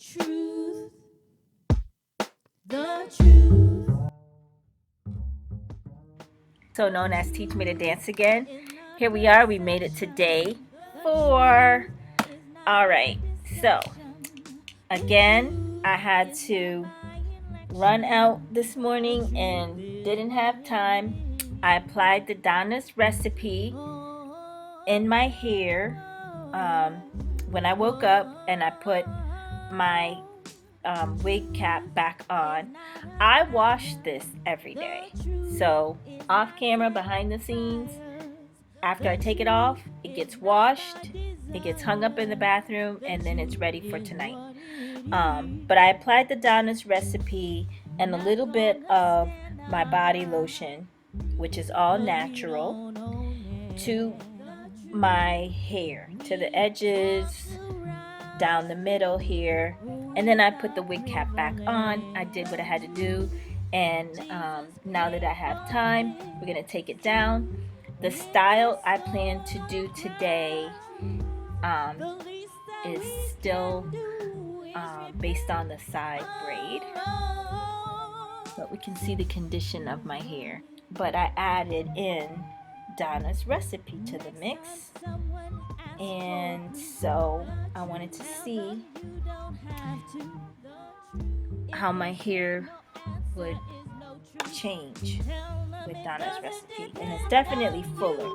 truth, the truth. So known as Teach Me to Dance Again. Here we are, we made it to day 4. Alright, so again, I had to run out this morning and didn't have time. I applied the Donna's recipe in my hair when I woke up, and I put my wig cap back on. I wash this every day. So off camera, behind the scenes, after I take it off, it gets washed, it gets hung up in the bathroom, and then it's ready for tonight. But I applied the Donna's recipe and a little bit of my body lotion, which is all natural, to my hair, to the edges, down the middle here, and then I put the wig cap back on. I did what I had to do, and now that I have time, we're gonna take it down. The style I plan to do today is still based on the side braid, but we can see the condition of my hair. But I added in Donna's recipe to the mix, and so I wanted to see how my hair would change with Donna's recipe, and it's definitely fuller.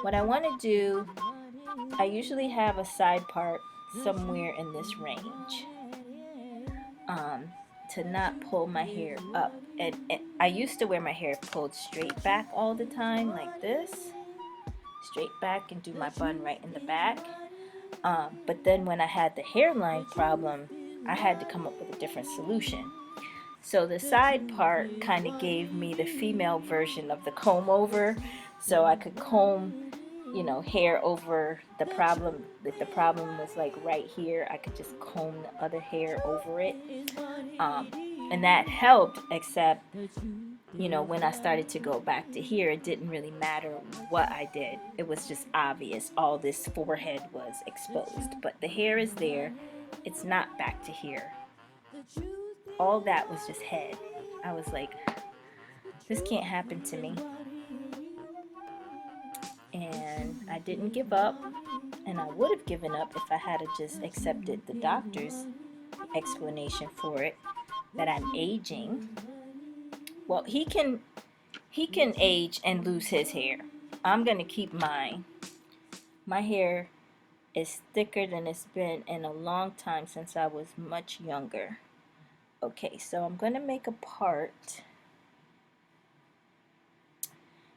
What I want to do, I usually have a side part somewhere in this range to not pull my hair up, and I used to wear my hair pulled straight back all the time, like this, straight back, and do my bun right in the back. But then when I had the hairline problem, I had to come up with a different solution. So the side part kind of gave me the female version of the comb over, so I could comb, hair over the problem. If the problem was like right here, I could just comb the other hair over it, and that helped. Except, when I started to go back to here, it didn't really matter what I did. It was just obvious. All this forehead was exposed, but the hair is there. It's not back to here. All that was just head. I was like, this can't happen to me. And I didn't give up, and I would have given up if I had just accepted the doctor's explanation for it, that I'm aging. Well, he can age and lose his hair. I'm gonna keep mine. My hair is thicker than it's been in a long time, since I was much younger. Okay, so I'm gonna make a part,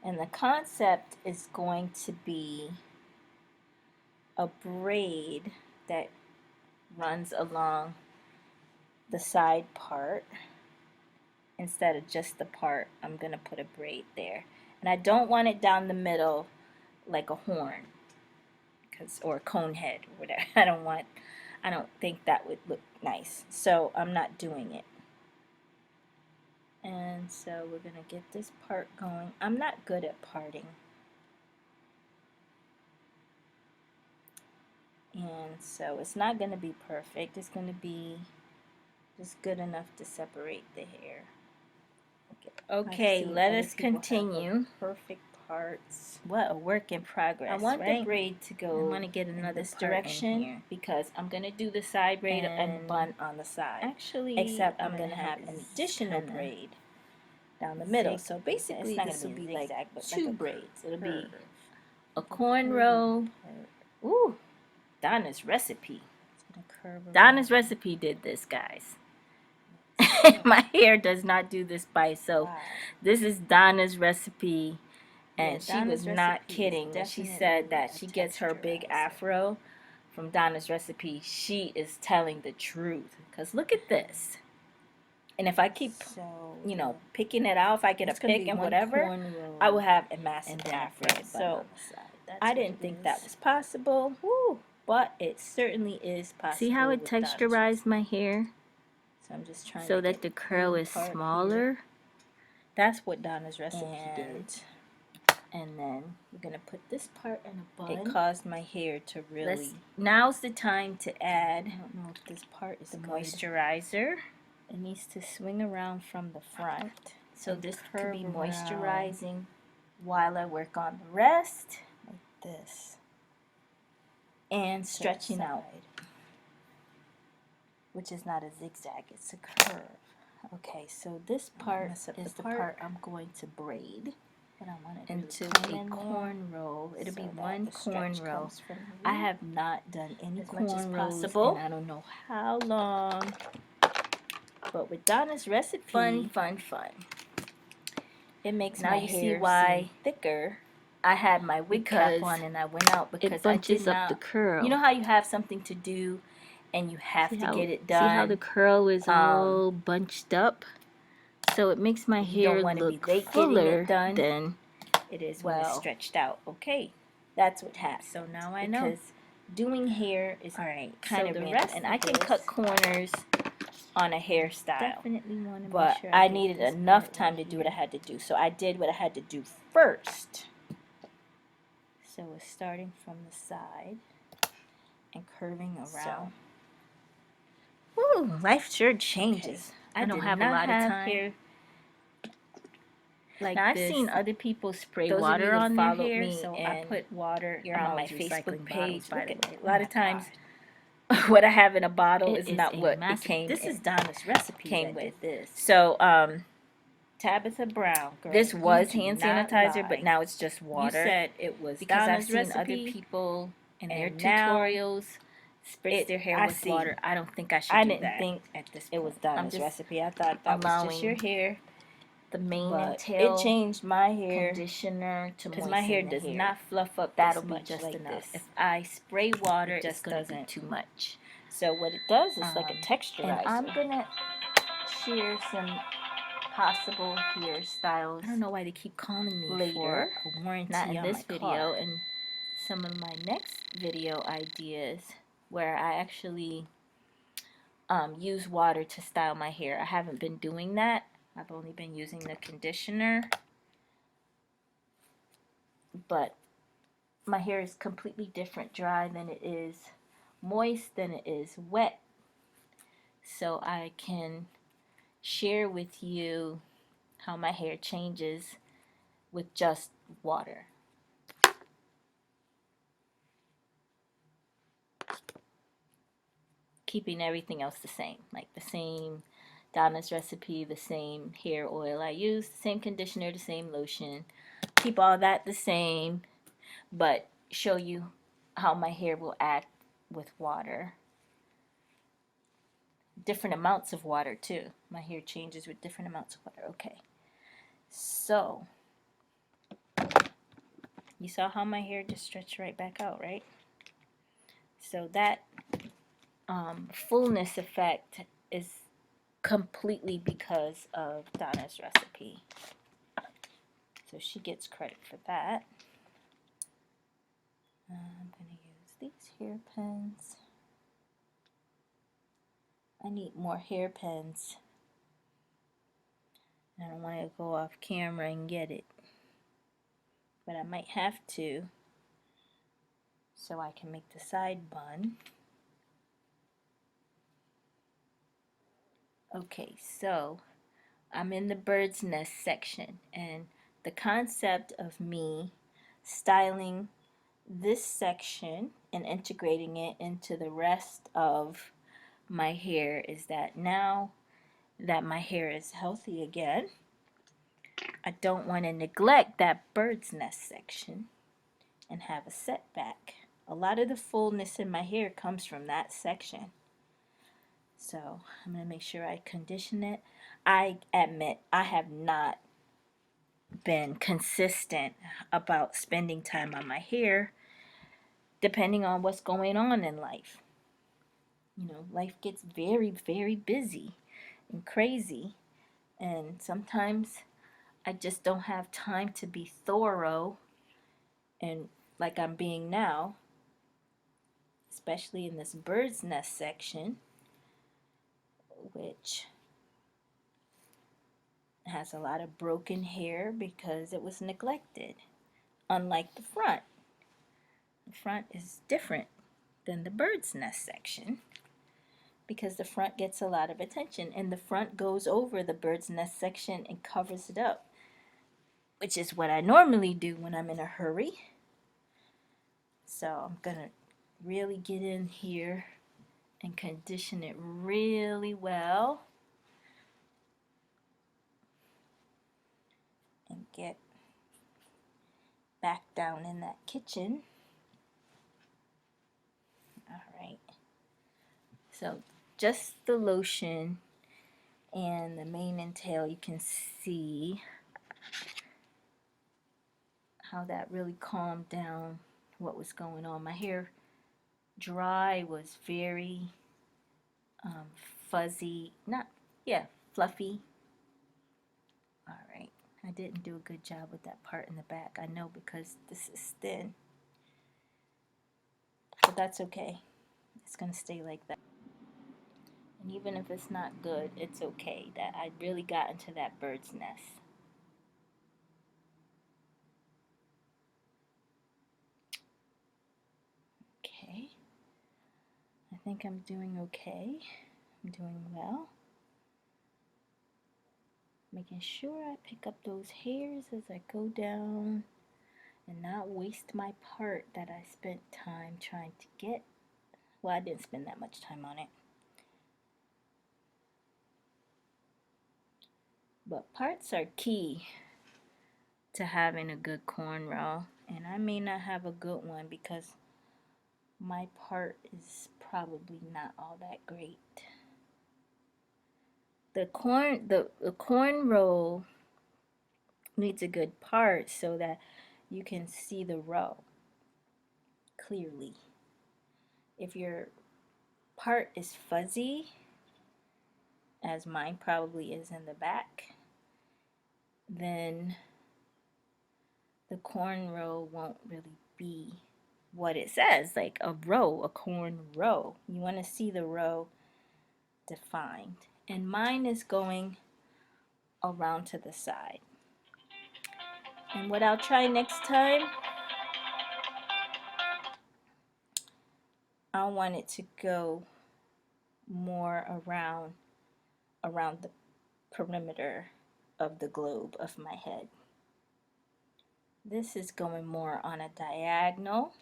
and the concept is going to be a braid that runs along the side part. Instead of just the part, I'm gonna put a braid there, and I don't want it down the middle like a horn, or a cone head, or whatever. I don't think that would look nice, so I'm not doing it. And so we're gonna get this part going. I'm not good at parting, and so it's not gonna be perfect. It's gonna be just good enough to separate the hair. Okay, let us continue. Perfect parts. What a work in progress. I want the braid to go. I want to get another direction here, because I'm gonna do the side braid and bun on the side. Actually, except I'm gonna have an additional braid down the middle. So basically, this will be like two braids. It'll be a cornrow. Ooh, Donna's recipe. Donna's recipe did this, guys. My hair does not do this by itself. This is Donna's recipe, and she was not kidding when she said that she gets her big afro from Donna's recipe. She is telling the truth, because look at this. And if I keep, picking it out, if I get a pick and whatever, I will have a massive afro. So I didn't think that was possible. Woo, but it certainly is possible. See how it texturized my hair? So I'm just trying so that the curl is smaller. Here. That's what Donna's recipe did. And then we're going to put this part in a bun. It caused my hair to really... Now's the time to add I don't know if this part is the good. moisturizer. It needs to swing around from the front. So this could be moisturizing while I work on the rest. Like this. And stretching out. Which is not a zigzag, it's a curve. Okay, so this part is the part I'm going to braid. But I want it into a cornrow. It'll be one cornrow. I have not done any cornrows, possible. And I don't know how long. But with Donna's recipe, fun. It makes now my you hair see why seem thicker. I had my wig cap on and I went out because it bunches I did not, up the curl. You know how you have something to do and you have to get it done. See how the curl is all bunched up? So it makes my hair look fuller than it is when it's stretched out. Okay, that's what happens. So now I know. Because doing hair is kind of random, and I can cut corners on a hairstyle. Definitely want to but make sure I needed enough time to do what I had to do. So I did what I had to do first. So it's starting from the side and curving around. Woo, life sure changes. Okay. I don't have a lot of time. Hair like now, this. I've seen other people spray Those water on their hair, me, so I put water. You're on my Facebook page. By the way. A lot of times, what I have in a bottle is not what it came. This is Donna's recipe. Came with this. So, Tabitha Brown. Girl, this was hand sanitizer, but now it's just water. You said it was because Donna's I've seen recipe, other people in their now tutorials spritz their hair with water. I don't think I should do that. I didn't think at this point. it was Donna's recipe. I thought that was just your hair. The mane and tail. It changed my hair Conditioner to because my hair does not fluff up. That'll this be much just like enough. This. If I spray water, it just going to be doesn't too much. So what it does is like a texturizer. And I'm gonna share some possible hairstyles. I don't know why they keep calling me later. For a warranty. Not in on this my video, car. and some of my next video ideas where I actually use water to style my hair. I haven't been doing that. I've only been using the conditioner. But my hair is completely different dry than it is moist than it is wet. So I can share with you how my hair changes with just water. Keeping everything else the same, like the same Donna's recipe, the same hair oil I use, the same conditioner, the same lotion. Keep all that the same, but show you how my hair will act with water. Different amounts of water too. My hair changes with different amounts of water. Okay, so you saw how my hair just stretched right back out, right? So that fullness effect is completely because of Donna's recipe. So she gets credit for that. I'm going to use these hairpins. I need more hairpins. I don't want to go off camera and get it. But I might have to, so I can make the side bun. Okay, so I'm in the bird's nest section, and the concept of me styling this section and integrating it into the rest of my hair is that now that my hair is healthy again, I don't want to neglect that bird's nest section and have a setback. A lot of the fullness in my hair comes from that section. So I'm going to make sure I condition it. I admit I have not been consistent about spending time on my hair depending on what's going on in life. You know, life gets very, very busy and crazy, and sometimes I just don't have time to be thorough and like I'm being now, especially in this bird's nest section, which has a lot of broken hair because it was neglected. unlike the front. The front is different than the bird's nest section because the front gets a lot of attention, and the front goes over the bird's nest section and covers it up, which is what I normally do when I'm in a hurry. So I'm gonna really get in here and condition it really well and get back down in that kitchen. All right, so just the lotion and the mane and tail, you can see how that really calmed down what was going on. My hair dry was very fuzzy, fluffy. All right, I didn't do a good job with that part in the back, I know, because this is thin, but that's okay. It's gonna stay like that. And even if it's not good, it's okay that I really got into that bird's nest. Okay, I think I'm doing okay. I'm doing well. Making sure I pick up those hairs as I go down and not waste my part that I spent time trying to get. Well, I didn't spend that much time on it. But parts are key to having a good cornrow, and I may not have a good one because my part is probably not all that great. The cornrow needs a good part so that you can see the row clearly. If your part is fuzzy, as mine probably is in the back, then the cornrow won't really be what it says, like a row, a corn row. You want to see the row defined. And mine is going around to the side. And what I'll try next time, I want it to go more around the perimeter of the globe of my head. This is going more on a diagonal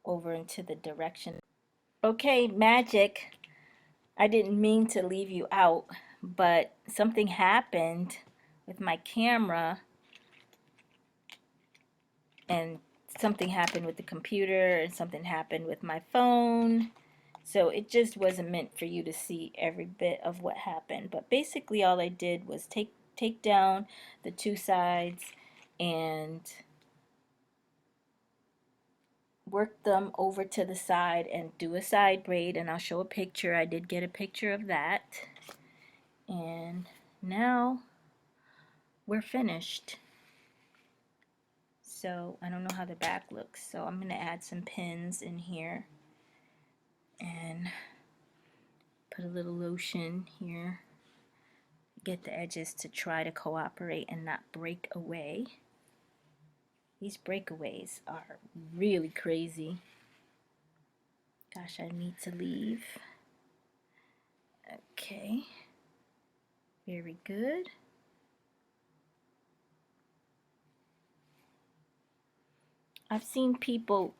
over into the direction. Okay, magic. I didn't mean to leave you out, but something happened with my camera, and something happened with the computer, and something happened with my phone. So it just wasn't meant for you to see every bit of what happened. But basically all I did was take down the two sides and work them over to the side and do a side braid, and I'll show a picture. I did get a picture of that. And now we're finished. So I don't know how the back looks, so I'm going to add some pins in here and put a little lotion here. Get the edges to try to cooperate and not break away. These breakaways are really crazy. Gosh, I need to leave. Okay, very good. I've seen people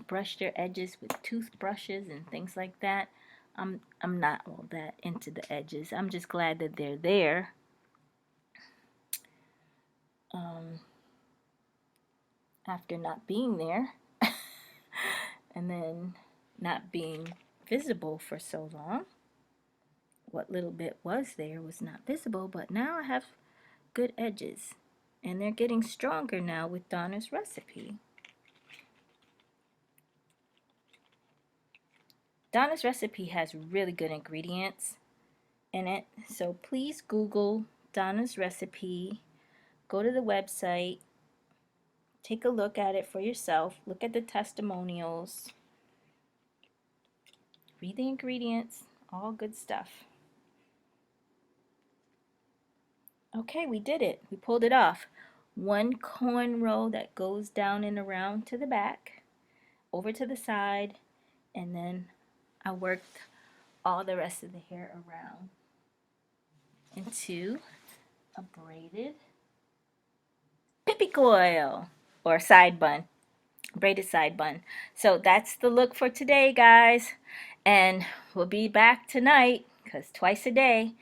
brush their edges with toothbrushes and things like that. I'm not all that into the edges. I'm just glad that they're there. After not being there and then not being visible for so long. What little bit was there was not visible, but now I have good edges, and they're getting stronger now with Donna's Recipe. Donna's Recipe has really good ingredients in it, so please Google Donna's Recipe, go to the website, take a look at it for yourself, look at the testimonials, read the ingredients, all good stuff. Okay, we did it. We pulled it off. one cornrow that goes down and around to the back, over to the side, and then I worked all the rest of the hair around into a braided pippy coil or side bun, braided side bun. So that's the look for today, guys. And we'll be back tonight because twice a day.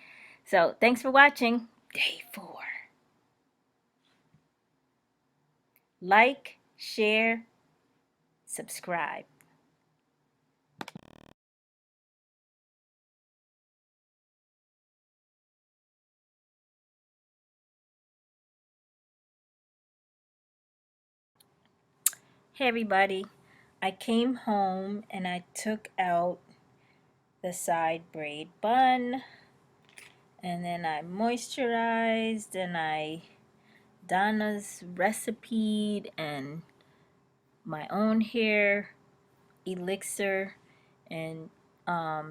So thanks for watching. Day 4. Like, share, subscribe. Hey everybody, I came home and I took out the side braid bun, and then I moisturized and I Donna's recipe and my own hair elixir and a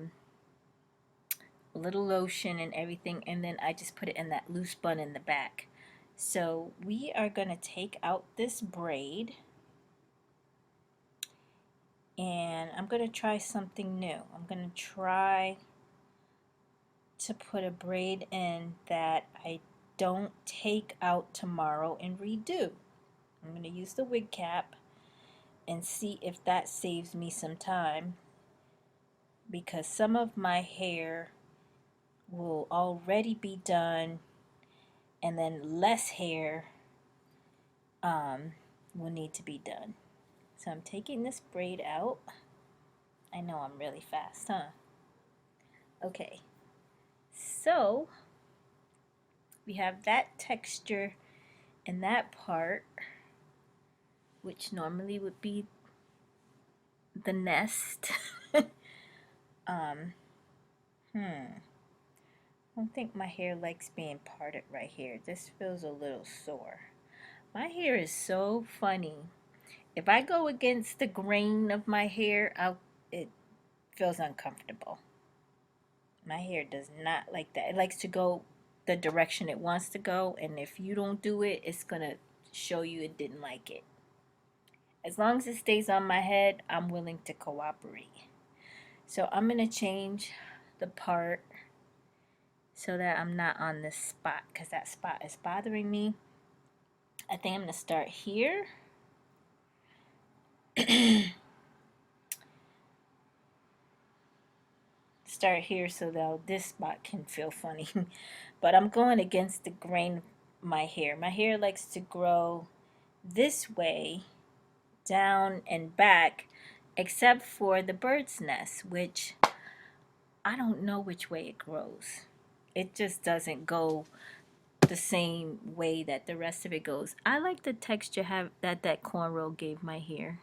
little lotion and everything, and then I just put it in that loose bun in the back. So we are going to take out this braid, and I'm going to try something new. I'm going to try to put a braid in that I don't take out tomorrow and redo. I'm going to use the wig cap and see if that saves me some time, because some of my hair will already be done and then less hair will need to be done. So I'm taking this braid out. I know I'm really fast, huh? Okay, so we have that texture in that part, which normally would be the nest. I don't think my hair likes being parted right here. This feels a little sore. My hair is so funny. If I go against the grain of my hair, it feels uncomfortable. My hair does not like that. It likes to go the direction it wants to go, and if you don't do it, it's gonna show you it didn't like it. As long as it stays on my head, I'm willing to cooperate. So I'm gonna change the part so that I'm not on this spot, because that spot is bothering me. I think I'm gonna start here. Start here so that this spot can feel funny. But I'm going against the grain of my hair. My hair likes to grow this way, down and back, except for the bird's nest, which I don't know which way it grows. It just doesn't go the same way that the rest of it goes. I like the texture that cornrow gave my hair.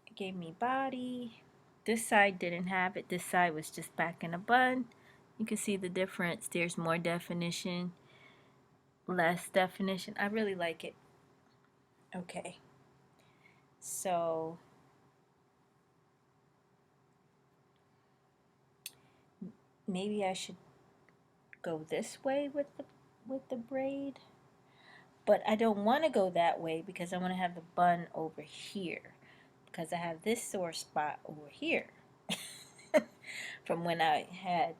It gave me body. This side didn't have it. This side was just back in a bun. You can see the difference. There's more definition, less definition. I really like it. Okay. So maybe I should go this way with the braid, but I don't want to go that way because I want to have the bun over here, because I have this sore spot over here from when I had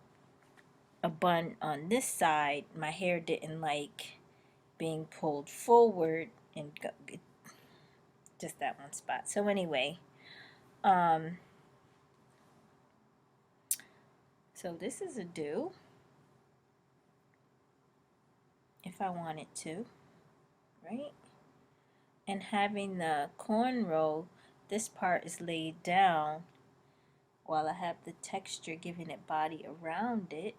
a bun on this side. My hair didn't like being pulled forward and just that one spot. So anyway, so this is a do if I wanted to, right? And having the cornrow, this part is laid down while I have the texture giving it body around it,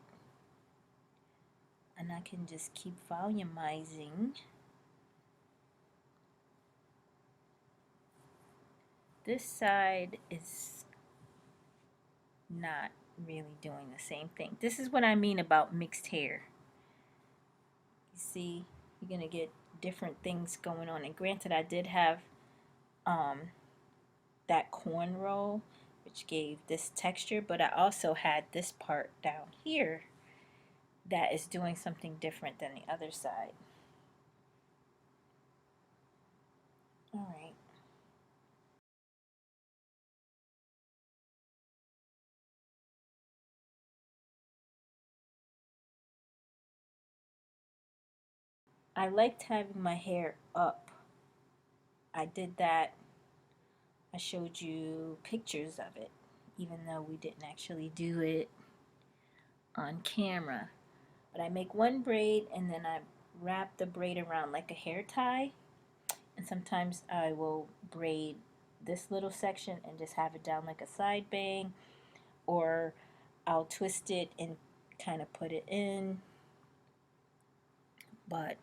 and I can just keep volumizing. This side is not really doing the same thing. This is what I mean about mixed hair. You see, you're gonna get different things going on, and granted I did have that cornrow which gave this texture, but I also had this part down here that is doing something different than the other side. I liked having my hair up. I did that. I showed you pictures of it, even though we didn't actually do it on camera. But I make one braid and then I wrap the braid around like a hair tie. And sometimes I will braid this little section and just have it down like a side bang, or I'll twist it and kind of put it in. But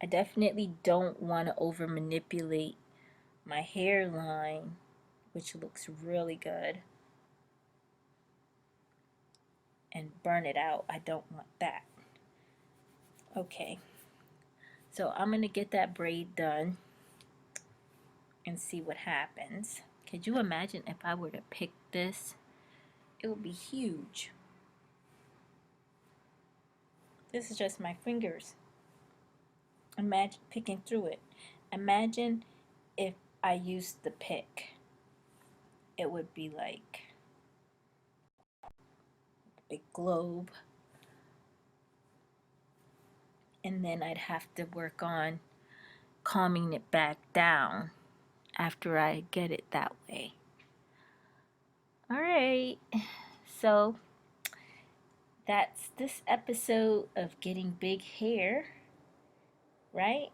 I definitely don't want to over manipulate my hairline, which looks really good, and burn it out. I don't want that. Okay, so I'm gonna get that braid done and see what happens. Could you imagine if I were to pick this? It would be huge. This is just my fingers. Imagine picking through it. Imagine if I used the pick. It would be like a big globe. And then I'd have to work on calming it back down after I get it that way. Alright, so that's this episode of Getting Big Hair, right?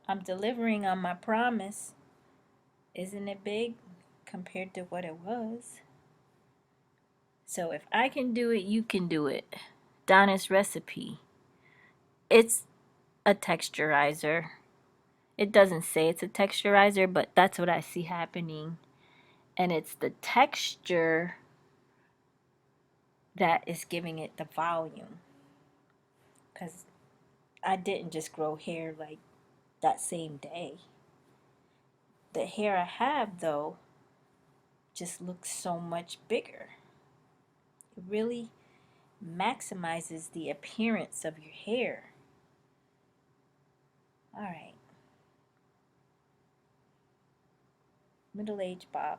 I'm delivering on my promise. Isn't it big compared to what it was? So if I can do it, you can do it. Donna's Recipe. It's a texturizer. It doesn't say it's a texturizer, but that's what I see happening. And it's the texture that is giving it the volume. Because I didn't just grow hair like that same day. The hair I have, though, just looks so much bigger. It really maximizes the appearance of your hair. All right. Middle-aged Bob.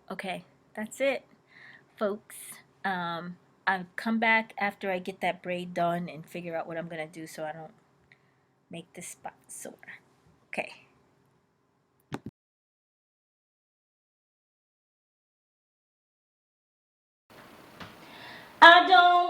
Okay, that's it, folks. I'll come back after I get that braid done and figure out what I'm going to do so I don't make this spot sore. Okay. I don't